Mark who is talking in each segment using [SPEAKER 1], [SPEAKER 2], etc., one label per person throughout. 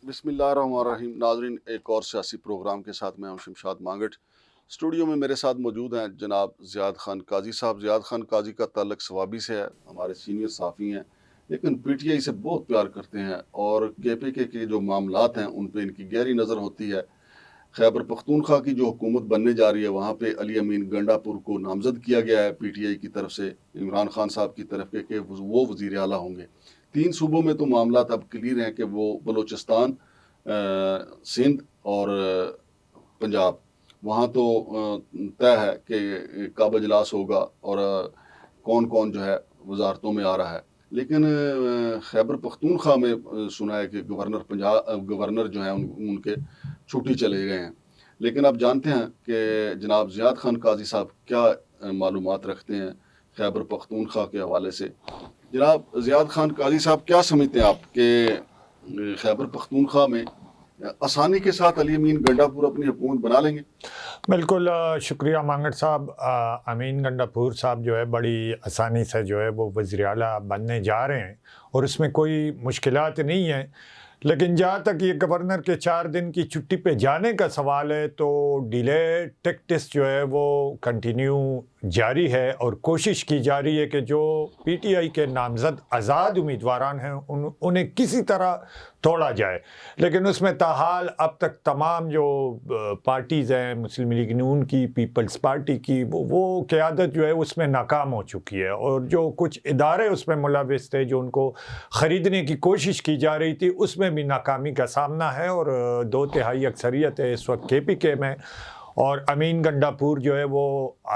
[SPEAKER 1] بسم اللہ الرحمن الرحیم. ناظرین، ایک اور سیاسی پروگرام کے ساتھ میں ہوں شمشاد مانگٹ. اسٹوڈیو میں میرے ساتھ موجود ہیں جناب زیاد خان قاضی صاحب. زیاد خان قاضی کا تعلق سوابی سے ہے، ہمارے سینئر صحافی ہیں، لیکن پی ٹی آئی سے بہت پیار کرتے ہیں اور کے پی کے جو معاملات ہیں ان پہ ان کی گہری نظر ہوتی ہے. خیبر پختونخوا کی جو حکومت بننے جا رہی ہے وہاں پہ علی امین گنڈا پور کو نامزد کیا گیا ہے پی ٹی آئی کی طرف سے، عمران خان صاحب کی طرف کہ وہ وزیر اعلیٰ ہوں گے. 3 صوبوں میں تو معاملات اب کلیئر ہیں کہ وہ بلوچستان، سندھ اور پنجاب، وہاں تو طے ہے کہ کب اجلاس ہوگا اور کون کون جو ہے وزارتوں میں آ رہا ہے. لیکن خیبر پختونخوا میں سنا ہے کہ گورنر جو ہیں ان کے چھٹی چلے گئے ہیں. لیکن آپ جانتے ہیں کہ جناب زیاد خان قاضی صاحب کیا معلومات رکھتے ہیں خیبر پختونخوا کے حوالے سے. جناب زیاد خان قاضی صاحب، کیا سمجھتے ہیں آپ کہ خیبر پختونخوا میں آسانی کے ساتھ علی امین گنڈا پور اپنی حکومت بنا لیں گے؟
[SPEAKER 2] بالکل شکریہ مانگٹ صاحب. امین گنڈا پور صاحب جو ہے بڑی آسانی سے جو ہے وہ وزیر اعلیٰ بننے جا رہے ہیں اور اس میں کوئی مشکلات نہیں ہیں. لیکن جہاں تک یہ گورنر کے 4 دن کی چھٹی پہ جانے کا سوال ہے تو ڈیلے ٹیکٹس جو ہے وہ کنٹینیو جاری ہے اور کوشش کی جا رہی ہے کہ جو پی ٹی آئی کے نامزد آزاد امیدواران ہیں انہیں کسی طرح توڑا جائے. لیکن اس میں تاحال اب تک تمام جو پارٹیز ہیں، مسلم لیگ نون کی، پیپلز پارٹی کی، وہ قیادت جو ہے اس میں ناکام ہو چکی ہے اور جو کچھ ادارے اس میں ملوث تھے جو ان کو خریدنے کی کوشش کی جا رہی تھی اس میں بھی ناکامی کا سامنا ہے اور 2/3 اکثریت ہے اس وقت کے پی کے میں. اور امین گنڈا پور جو ہے وہ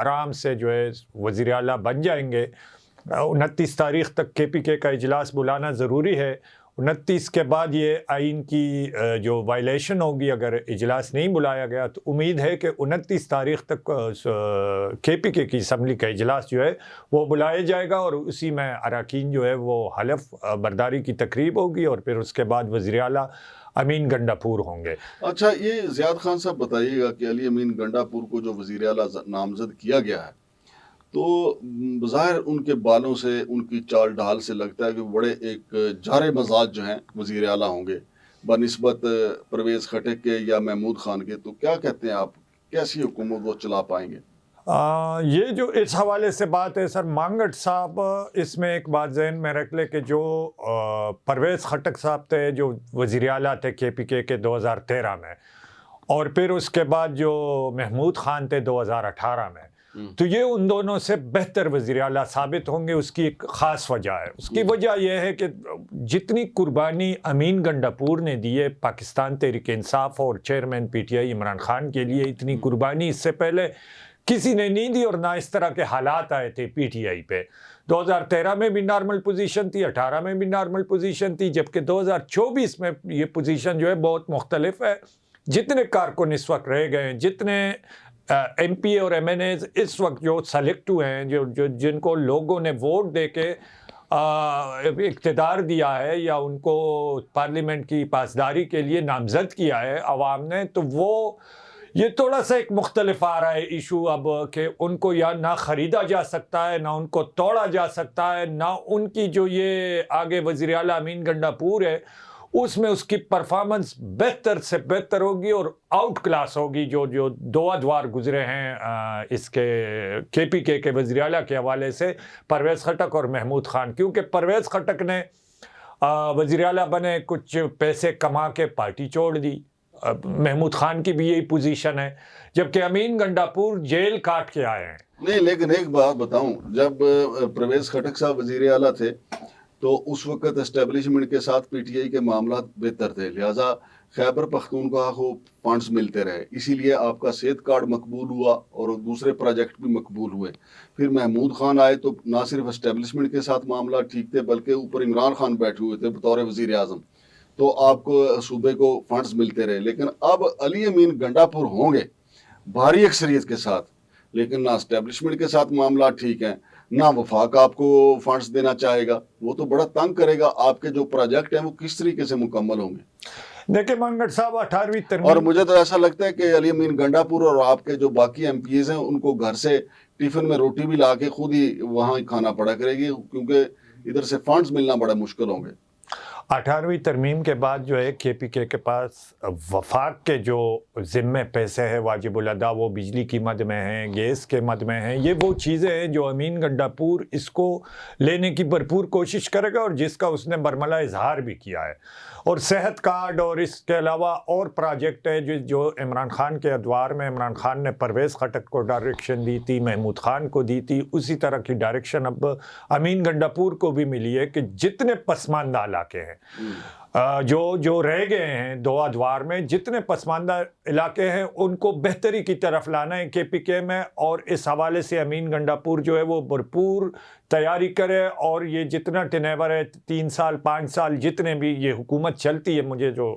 [SPEAKER 2] آرام سے جو ہے وزیر اعلیٰ بن جائیں گے. 29 تاریخ تک کے پی کے کا اجلاس بلانا ضروری ہے. 29 کے بعد یہ آئین کی جو وائلیشن ہوگی اگر اجلاس نہیں بلایا گیا تو امید ہے کہ 29 تاریخ تک کے پی کے کی اسمبلی کا اجلاس جو ہے وہ بلایا جائے گا اور اسی میں اراکین جو ہے وہ حلف برداری کی تقریب ہوگی اور پھر اس کے بعد وزیر اعلیٰ امین گنڈا پور ہوں گے.
[SPEAKER 1] اچھا، یہ زیاد خان صاحب بتائیے گا کہ علی امین گنڈا پور کو جو وزیر اعلیٰ نامزد کیا گیا ہے تو بظاہر ان کے بالوں سے، ان کی چال ڈھال سے لگتا ہے کہ بڑے ایک جارے مزاج جو ہیں وزیر اعلیٰ ہوں گے بنسبت پرویز خٹک کے یا محمود خان کے. تو کیا کہتے ہیں آپ، کیسی حکومت وہ چلا پائیں گے؟
[SPEAKER 2] یہ جو اس حوالے سے بات ہے سر مانگٹ صاحب، اس میں ایک بات ذہن میں رکھ لے کہ جو پرویز خٹک صاحب تھے جو وزیر اعلیٰ تھے کے پی کے 2013 میں، اور پھر اس کے بعد جو محمود خان تھے 2018 میں، تو یہ ان دونوں سے بہتر وزیر اعلیٰ ثابت ہوں گے. اس کی ایک خاص وجہ ہے. اس کی وجہ یہ ہے کہ جتنی قربانی امین گنڈا پور نے دی ہے پاکستان تحریک انصاف اور chairman P T I Imran Khan کے لیے، اتنی قربانی اس سے پہلے کسی نے نہیں دی اور نہ اس طرح کے حالات آئے تھے پی ٹی آئی پہ. 2013 میں بھی نارمل پوزیشن تھی، 18 میں بھی نارمل پوزیشن تھی، جبکہ 2024 میں یہ پوزیشن جو ہے بہت مختلف ہے. جتنے کارکن اس وقت رہ گئے ہیں، جتنے ایم پی اور ایم این ایز اس وقت جو سلیکٹ ہوئے ہیں، جن کو لوگوں نے ووٹ دے کے اقتدار دیا ہے یا ان کو پارلیمنٹ کی پاسداری کے لیے نامزد کیا ہے عوام نے، تو وہ یہ تھوڑا سا ایک مختلف آ رہا ہے ایشو اب کہ ان کو یا نہ خریدا جا سکتا ہے، نہ ان کو توڑا جا سکتا ہے، نہ ان کی جو یہ آگے وزیر اعلیٰ امین گنڈا پور ہے اس میں اس کی پرفارمنس بہتر سے بہتر ہوگی اور آؤٹ کلاس ہوگی جو دو ادوار گزرے ہیں اس کے پی کے وزیر اعلیٰ کے حوالے سے، پرویز خٹک اور محمود خان. کیونکہ پرویز خٹک نے وزیر اعلیٰ بنے، کچھ پیسے کما کے پارٹی چھوڑ دی. محمود خان کی بھی یہی پوزیشن ہے، جبکہ امین گنڈا پور جیل کاٹ کے آئے ہیں.
[SPEAKER 1] نہیں، لیکن ایک بات بتاؤں، جب پرویز خٹک صاحب وزیر اعلیٰ تھے تو اس وقت اسٹیبلشمنٹ کے ساتھ پی ٹی آئی کے معاملات بہتر تھے، لہٰذا خیبر پختونخوا کو فنڈز ملتے رہے، اسی لیے آپ کا صحت کارڈ مقبول ہوا اور دوسرے پروجیکٹ بھی مقبول ہوئے. پھر محمود خان آئے تو نہ صرف اسٹیبلشمنٹ کے ساتھ معاملات ٹھیک تھے بلکہ اوپر عمران خان بیٹھے ہوئے تھے بطور وزیر اعظم، تو آپ کو صوبے کو فنڈز ملتے رہے. لیکن اب علی امین گنڈا پور ہوں گے بھاری اکثریت کے ساتھ، لیکن نہ اسٹیبلشمنٹ کے ساتھ معاملات ٹھیک ہیں، نہ وفاق آپ کو فنڈز دینا چاہے گا. وہ تو بڑا تنگ کرے گا. آپ کے جو پروجیکٹ ہیں وہ کس طریقے سے مکمل ہوں گے؟
[SPEAKER 2] دیکھیں مانگٹ صاحب، 18ویں ترمیم،
[SPEAKER 1] اور مجھے تو ایسا لگتا ہے کہ علی امین گنڈا پور اور آپ کے جو باقی ایم پی ایز ہیں ان کو گھر سے ٹیفن میں روٹی بھی لا کے خود ہی وہاں کھانا پڑا کرے گی، کیونکہ ادھر سے فنڈز ملنا بڑا مشکل ہوں گے.
[SPEAKER 2] 18ویں ترمیم کے بعد جو ہے کے پی کے پاس وفاق کے جو ذمے پیسے ہیں واجب الادا وہ بجلی کی مد میں ہیں، گیس کے مد میں ہیں، یہ وہ چیزیں ہیں جو امین گنڈاپور اس کو لینے کی بھرپور کوشش کرے گا اور جس کا اس نے برملا اظہار بھی کیا ہے. اور صحت کارڈ اور اس کے علاوہ اور پروجیکٹ ہے جو عمران خان کے ادوار میں عمران خان نے پرویز خٹک کو ڈائریکشن دی تھی، محمود خان کو دی تھی، اسی طرح کی ڈائریکشن اب امین گنڈاپور کو بھی ملی ہے کہ جتنے پسماندہ علاقے ہیں جو رہ گئے ہیں دو ادوار میں، جتنے پسماندہ علاقے ہیں ان کو بہتری کی طرف لانا ہے کے پی کے میں. اور اس حوالے سے امین گنڈاپور جو ہے وہ بھرپور تیاری کرے اور یہ جتنا ٹینیور ہے 3 سال 5 سال جتنے بھی یہ حکومت چلتی ہے، مجھے جو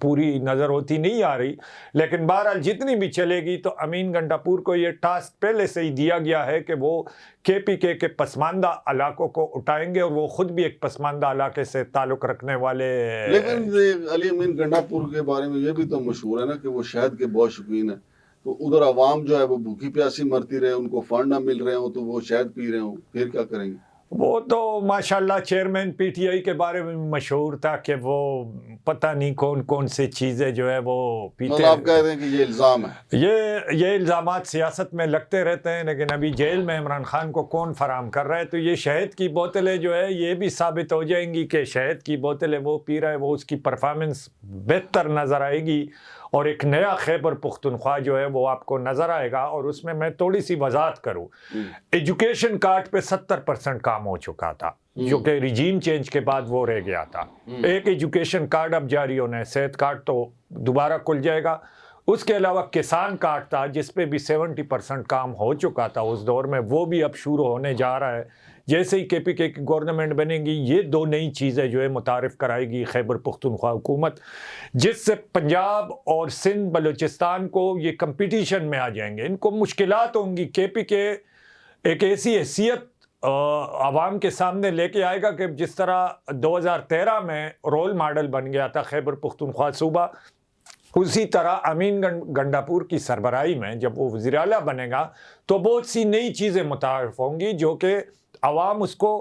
[SPEAKER 2] پوری نظر ہوتی نہیں آ رہی، لیکن بہرحال جتنی بھی چلے گی تو امین گنڈاپور کو یہ ٹاسک پہلے سے ہی دیا گیا ہے کہ وہ کے پی کے پسماندہ علاقوں کو اٹھائیں گے، اور وہ خود بھی ایک پسماندہ علاقے سے تعلق رکھنے والے.
[SPEAKER 1] لیکن علی امین گنڈاپور کے بارے میں یہ بھی تو مشہور ہے نا کہ وہ شہد کے بہت شوقین ہیں، تو ادھر عوام جو ہے وہ بھوکی پیاسی مرتی رہے، ان کو فنڈ نہ مل رہے ہوں تو وہ شہد پی رہے ہوں، پھر کیا کریں گے؟
[SPEAKER 2] وہ تو ماشاءاللہ چیئرمین پی ٹی آئی کے بارے میں مشہور تھا کہ وہ پتہ نہیں کون کون سے چیزیں جو ہے وہ پیتے ہیں.
[SPEAKER 1] آپ کہہ رہے ہیں کہ یہ الزام ہے.
[SPEAKER 2] یہ الزامات سیاست میں لگتے رہتے ہیں، لیکن ابھی جیل میں عمران خان کو کون فراہم کر رہا ہے؟ تو یہ شہد کی بوتلیں جو ہے یہ بھی ثابت ہو جائیں گی کہ شہد کی بوتلیں وہ پی رہا ہے، وہ اس کی پرفارمنس بہتر نظر آئے گی اور ایک نیا خیبر پختونخوا جو ہے وہ آپ کو نظر آئے گا. اور اس میں تھوڑی سی وضاحت کروں، ایجوکیشن کارڈ پہ 70% کام ہو چکا تھا جو کہ رجیم چینج کے بعد وہ رہ گیا تھا. ایک ایجوکیشن کارڈ اب جاری ہونا ہے، صحت کارڈ تو دوبارہ کھل جائے گا. اس کے علاوہ کسان کارڈ تھا جس پہ بھی 70% کام ہو چکا تھا اس دور میں، وہ بھی اب شروع ہونے جا رہا ہے. جیسے ہی کے پی کے کی گورنمنٹ بنے گی یہ 2 نئی چیزیں جو ہے متعارف کرائے گی خیبر پختونخوا حکومت، جس سے پنجاب اور سندھ بلوچستان کو یہ کمپٹیشن میں آ جائیں گے. ان کو مشکلات ہوں گی. کے پی کے ایک ایسی حیثیت عوام کے سامنے لے کے آئے گا کہ جس طرح 2013 میں رول ماڈل بن گیا تھا خیبر پختونخوا صوبہ، اسی طرح امین گنڈاپور کی سربراہی میں جب وہ وزیر اعلیٰ بنے گا تو بہت سی نئی چیزیں متعارف ہوں گی جو کہ عوام اس کو،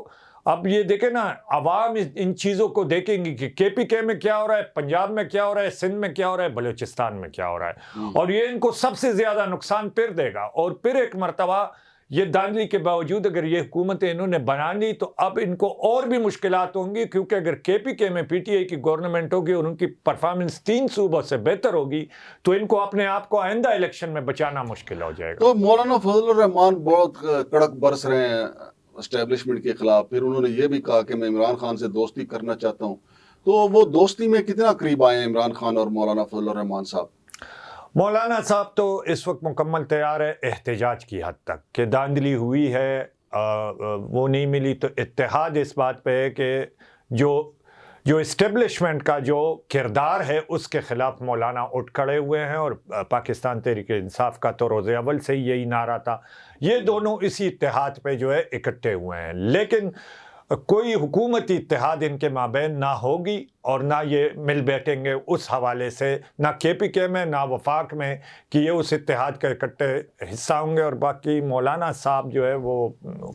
[SPEAKER 2] اب یہ دیکھیں نا، عوام ان چیزوں کو دیکھیں گی کہ کے پی کے میں کیا ہو رہا ہے، پنجاب میں کیا ہو رہا ہے، سندھ میں کیا ہو رہا ہے، بلوچستان میں کیا ہو رہا ہے، اور یہ ان کو سب سے زیادہ نقصان پھر دے گا. اور پھر ایک مرتبہ یہ دھاندلی کے باوجود اگر یہ حکومتیں انہوں نے بنا لی تو اب ان کو اور بھی مشکلات ہوں گی، کیونکہ اگر کے پی کے میں پی ٹی آئی کی گورنمنٹ ہوگی اور ان کی پرفارمنس 3 صوبوں سے بہتر ہوگی تو ان کو اپنے آپ کو آئندہ الیکشن میں بچانا مشکل ہو جائے گا.
[SPEAKER 1] تو مولانا فضل الرحمان بہت کڑک برس رہے ہیں اسٹیبلشمنٹ کے خلاف، پھر انہوں نے یہ بھی کہا کہ میں عمران خان سے دوستی کرنا چاہتا ہوں. تو وہ دوستی میں کتنا قریب آئے ہیں عمران خان اور مولانا فضل الرحمان صاحب؟
[SPEAKER 2] مولانا صاحب تو اس وقت مکمل تیار ہے احتجاج کی حد تک کہ دھاندلی ہوئی ہے، وہ نہیں ملی. تو اتحاد اس بات پہ ہے کہ جو اسٹیبلشمنٹ کا جو کردار ہے اس کے خلاف مولانا اٹھ کھڑے ہوئے ہیں، اور پاکستان تحریک انصاف کا تو روز اول سے ہی یہی نعرہ تھا. یہ دونوں اسی اتحاد پہ جو ہے اکٹھے ہوئے ہیں، لیکن کوئی حکومتی اتحاد ان کے مابین نہ ہوگی اور نہ یہ مل بیٹھیں گے اس حوالے سے، نہ کے پی کے میں نہ وفاق میں کہ یہ اس اتحاد کا اکٹھے حصہ ہوں گے. اور باقی مولانا صاحب جو ہے وہ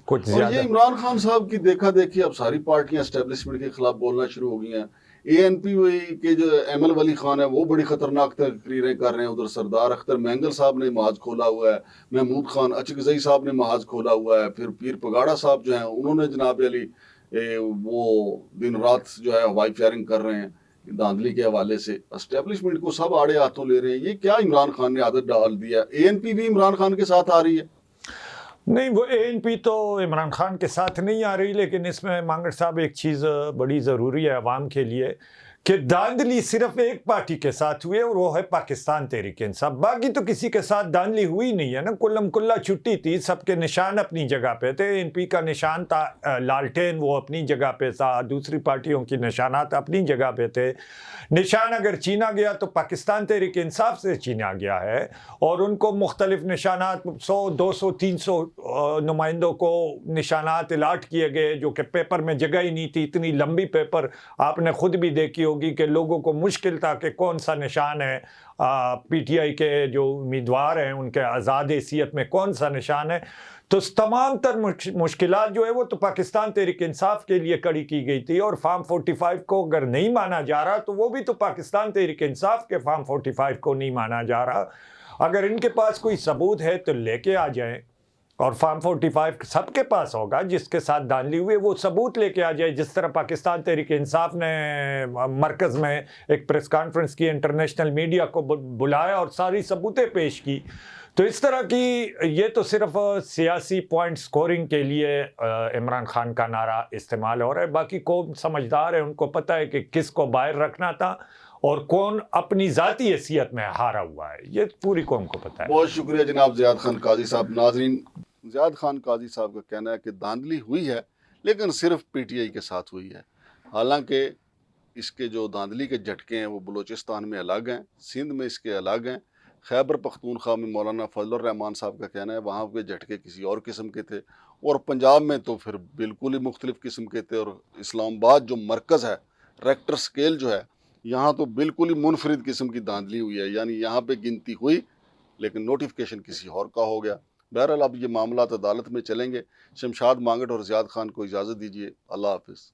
[SPEAKER 2] کچھ زیادہ،
[SPEAKER 1] یہ عمران خان صاحب کی دیکھا دیکھی اب ساری پارٹیاں اسٹیبلشمنٹ کے خلاف بولنا شروع ہو گئی ہیں. اے این پی کے جو ایمل ولی خان ہے وہ بڑی خطرناک تقریریں کر رہے ہیں، ادھر سردار اختر مینگل صاحب نے محاذ کھولا ہوا ہے، محمود خان اچکزئی صاحب نے محاذ کھولا ہوا ہے، پھر پیر پگاڑا صاحب جو ہیں انہوں نے جناب علی وہ دن رات جو ہے ہوائی فائرنگ کر رہے ہیں دھاندلی کے حوالے سے. اسٹیبلشمنٹ کو سب آڑے ہاتھوں لے رہے ہیں. یہ کیا عمران خان نے عادت ڈال دیا؟ اے این پی بھی عمران خان کے ساتھ آ رہی ہے؟
[SPEAKER 2] نہیں، وہ اے این پی تو عمران خان کے ساتھ نہیں آ رہی، لیکن اس میں مانگڑ صاحب ایک چیز بڑی ضروری ہے عوام کے لیے کہ دھاندلی صرف ایک پارٹی کے ساتھ ہوئی ہے اور وہ ہے پاکستان تحریک انصاف. باقی تو کسی کے ساتھ دھاندلی ہوئی نہیں ہے نا، کلم کلا چھٹی تھی، سب کے نشان اپنی جگہ پہ تھے. این پی کا نشان تھا لالٹین، وہ اپنی جگہ پہ تھا، دوسری پارٹیوں کی نشانات اپنی جگہ پہ تھے. نشان اگر چینا گیا تو پاکستان تحریک انصاف سے چینا گیا ہے، اور ان کو مختلف نشانات 100 200 300 نمائندوں کو نشانات الاٹ کیے گئے جو کہ پیپر میں جگہ ہی نہیں تھی. اتنی لمبی پیپر آپ نے خود بھی دیکھی ہوگی کہ لوگوں کو مشکل تھا کہ کون سا نشان ہے پی ٹی آئی کے جو امیدوار ہیں ان کے آزاد حیثیت میں کون سا نشان ہے. تو تمام تر مشکلات جو ہے وہ تو پاکستان تحریک انصاف کے لیے کڑی کی گئی تھی, اور فارم 45 کو اگر نہیں مانا جا رہا تو وہ بھی تو پاکستان تحریک انصاف کے فارم 45 کو نہیں مانا جا رہا. اگر ان کے پاس کوئی ثبوت ہے تو لے کے آ جائیں, اور فارم 45 سب کے پاس ہوگا جس کے ساتھ دھاندلی ہوئی وہ ثبوت لے کے آ جائے. جس طرح پاکستان تحریک انصاف نے مرکز میں ایک پریس کانفرنس کی, انٹرنیشنل میڈیا کو بلایا اور ساری ثبوتیں پیش کی. تو اس طرح کی یہ تو صرف سیاسی پوائنٹ سکورنگ کے لیے عمران خان کا نعرہ استعمال ہو رہا ہے. باقی قوم سمجھدار ہے, ان کو پتہ ہے کہ کس کو باہر رکھنا تھا اور کون اپنی ذاتی حیثیت میں ہارا ہوا ہے, یہ پوری قوم کو پتہ ہے.
[SPEAKER 1] بہت شکریہ جناب زیاد خان قاضی صاحب. ناظرین, زیاد خان قاضی صاحب کا کہنا ہے کہ دھاندلی ہوئی ہے لیکن صرف پی ٹی آئی کے ساتھ ہوئی ہے. حالانکہ اس کے جو دھاندلی کے جھٹکے ہیں وہ بلوچستان میں الگ ہیں, سندھ میں اس کے الگ ہیں. خیبر پختونخوا میں مولانا فضل الرحمان صاحب کا کہنا ہے وہاں کے جھٹکے کسی اور قسم کے تھے, اور پنجاب میں تو پھر بالکل ہی مختلف قسم کے تھے. اور اسلام آباد جو مرکز ہے, ریکٹر سکیل جو ہے, یہاں تو بالکل ہی منفرد قسم کی دھاندلی ہوئی ہے. یعنی یہاں پہ گنتی ہوئی لیکن نوٹیفکیشن کسی اور کا ہو گیا. بہرحال اب یہ معاملات عدالت میں چلیں گے. شمشاد مانگٹ اور زیاد خان کو اجازت دیجیے. اللہ حافظ.